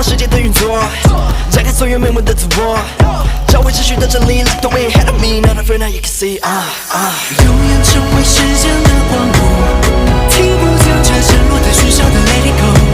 世界的运作，展开所有美梦的自我，找回秩序的真理。Like the way ahead of me, not afraid now you can see. 永远成为时间的光幕，听不见这降落的喧嚣的 Let it go。